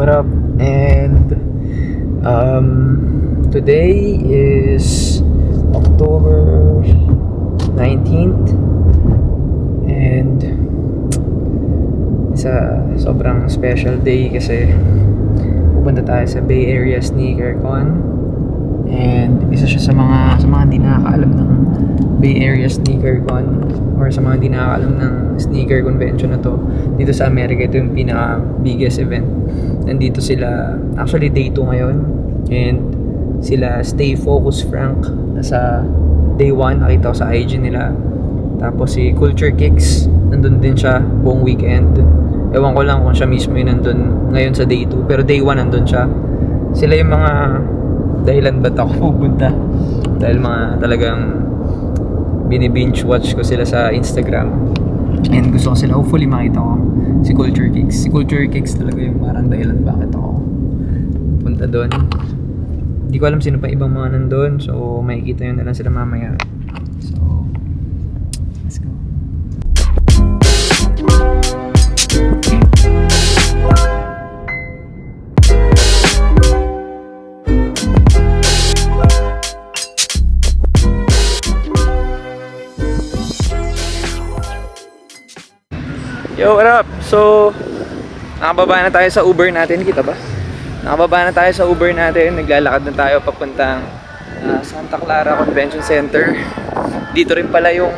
what up? And today is October 19th and sobrang special day kasi pupunta tayo sa Bay Area Sneaker Con. And isa siya sa mga hindi nakakaalam ng Bay Area Sneaker Con or sa mga hindi nakakaalam ng sneaker convention na to. Dito sa Amerika, ito yung pinaka biggest event. Nandito sila, actually day 2 ngayon, and sila Stay Focused Frank nasa day 1, nakita ko sa IG nila. Tapos si Culture Kicks nandun din siya buong weekend. Ewan ko lang kung siya mismo yung nandun ngayon sa day 2, pero day 1 nandun siya. Sila yung mga dahilan ba't ako pupunta, dahil mga talagang binibinge watch ko sila sa Instagram and gusto ko sila, hopefully makita ko si Culture Kicks talaga yung parang dahilan bakit ako punta doon. Hindi ko alam sino pa ibang mga nandun, so makikita yun na lang sila mamaya. So let's go. Yo, what up? So, nakababa na tayo sa Uber natin. Kita ba? Nakababa na tayo sa Uber natin. Naglalakad na tayo papuntang Santa Clara Convention Center. Dito rin pala yung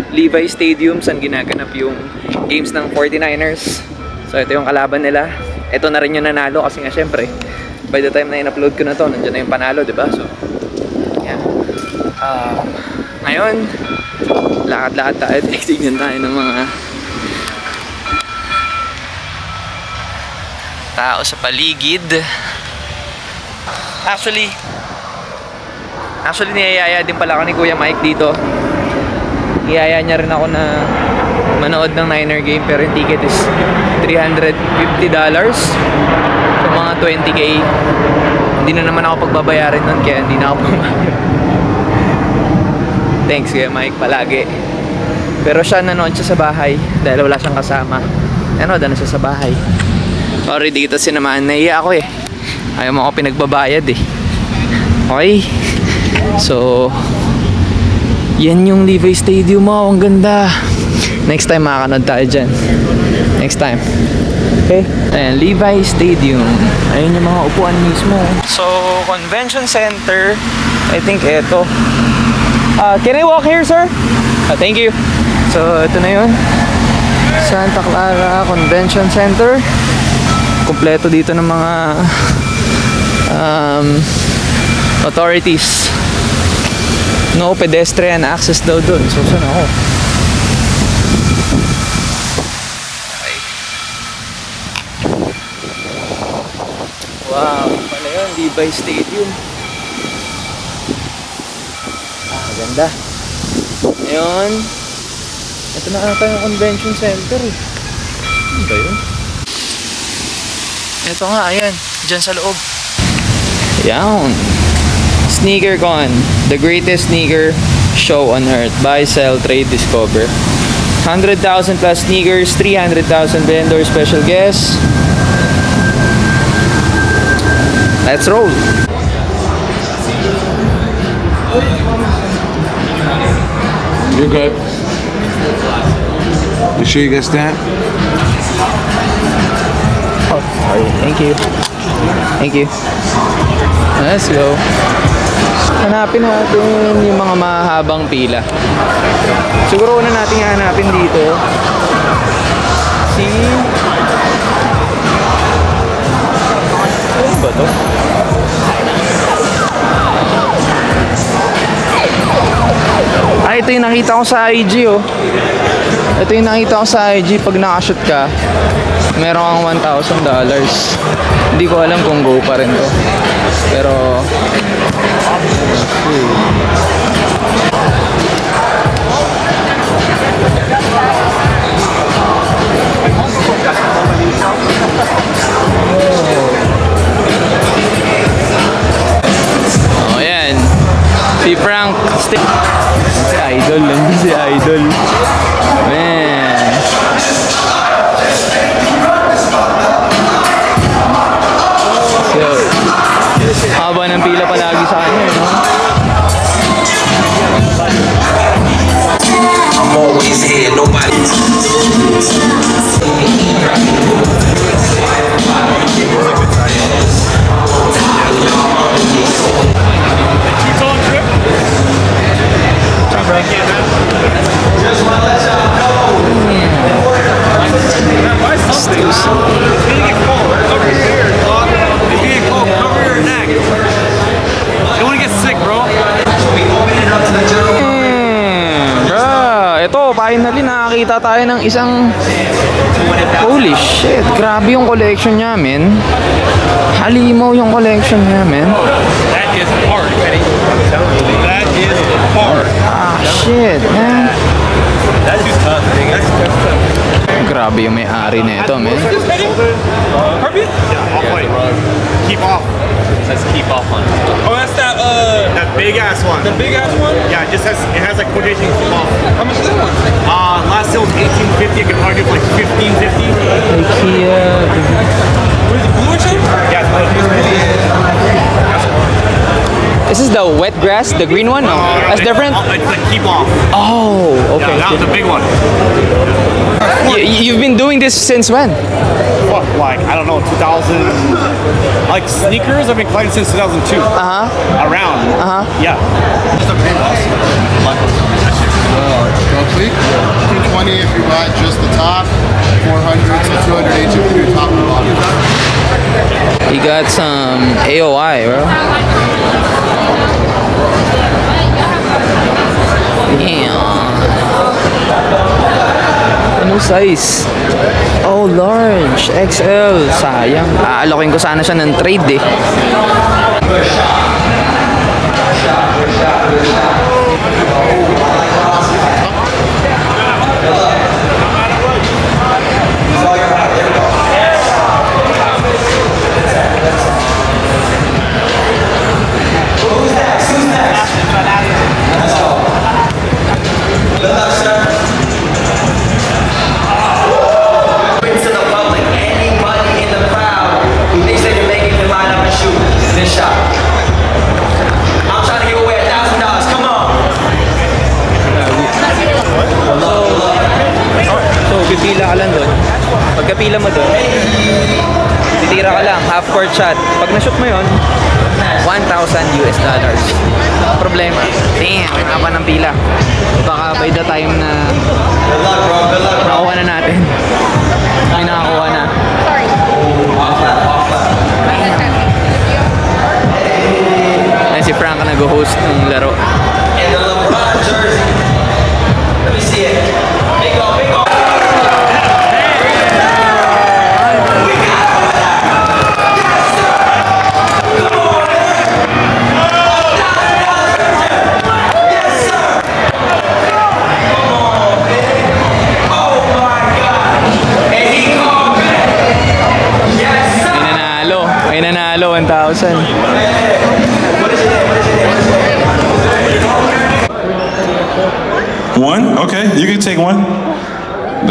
Levi Stadium saan ginaganap yung games ng 49ers. So, ito yung kalaban nila. Ito na rin yung nanalo kasi nga syempre, by the time na in-upload ko na to, nandiyan na yung panalo, diba? So, yan. Ngayon, lakad-lakad tayo. Tignan tayo ng mga tao sa paligid. Actually niyayaya din pala ako ni Kuya Mike dito. Niyaya niya rin ako na manood ng Niner game, pero yung ticket is $350. So mga 20k. Hindi na naman ako pagbabayarin nun, kaya hindi na ako pumayag. Thanks Kuya Mike palagi. Pero siya nanood siya sa bahay dahil wala siyang kasama. Nanood na siya sa bahay. Sorry, di kita sinamahan. Naiya ako eh. Ayaw mo ako pinagbabayad eh. Okay. So, yan yung Levi Stadium mo. Ang ganda. Next time makakanood tayo dyan. Next time. Okay. Ayan, Levi Stadium. Ayun yung mga upuan mismo. So, Convention Center. I think eto. Can I walk here, sir? Thank you. So, ito na yun. Santa Clara Convention Center. Kompleto dito ng mga authorities. No pedestrian access daw dun. So saan ako? Okay. Wow, pala yun, Levi Stadium. Ganda. Ngayon, ito na ata yung convention center eh. Ano ba yun? Ito nga, ayan. Diyan sa loob. Yan. Sneaker Con. The greatest sneaker show on earth. Buy, sell, trade, discover. 100,000 plus sneakers. 300,000 vendors. Special guests. Let's roll. You're good. You sure you guys stand? Oh, sorry. Thank you. Thank you. Let's go. Hanapin natin yung mga mahabang pila. Siguro una natin hanapin dito si... Ano ba to? Ito yung nakita ko sa IG oh. Ito yung nakita ko sa IG. Pag nakashoot ka, meron kang $1,000. Hindi ko alam kung go pa rin to. Pero oh yan. Si Frank si Idol. Nandiyan si Idol. Man. Yeah, nobody. Ito, finally nakakita tayo ng isang holy shit, grabe yung collection niya, men. Halimaw yung collection niya, men. That is hard, Benny. I'm telling you. That is hard. Ah, shit, man. That's just tough, man. That's tough. Grabe yung may-ari na ito, men. Herbie? Yeah, off white. Keep off. Says keep off on. Oh, that's that big ass one. The big ass one? Yeah, it has like quotation keep off. How much is that one? Last sale was $18.50. I could probably do it for like $15.50. IKEA. What is it, blue or something? Yeah, This is the wet grass, the green one? No, that's different? It's like keep off. Oh, okay. Yeah, that was the big one. You've been doing this since when? Fuck, like, I don't know, 2000. Like sneakers, I've been collecting since 2002. Around. Yeah. Complete 220 if you buy just the top, 400 to 200 each if you do top and bottom. You got some AOI, bro. Damn. Ano size? Oh, large. XL. Sayang. Aalokin ko sana siya ng trade eh. To the public, anybody in the crowd who thinks they can make it can line up and shoot this shot. I'm trying to give away $1,000. Come on. So, pipila ka lang doon. Pagkapila mo doon, titira ka lang, half court shot. Pag na-shoot mo yun, $1,000. Problema. Damn, ang haba ng pila. Baka by the time na Good luck, bro. Good luck, bro. nakuha na natin, may nakakuha na. Ayan si Frank na nag-host ng laro. And the LeBron jersey. Let me see it. Big go, big go. May nanalo, 1,000. One? Okay, you can take one.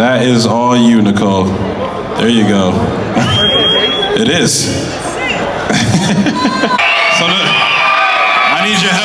That is all you, Nicole. There you go. It is. So I need your help.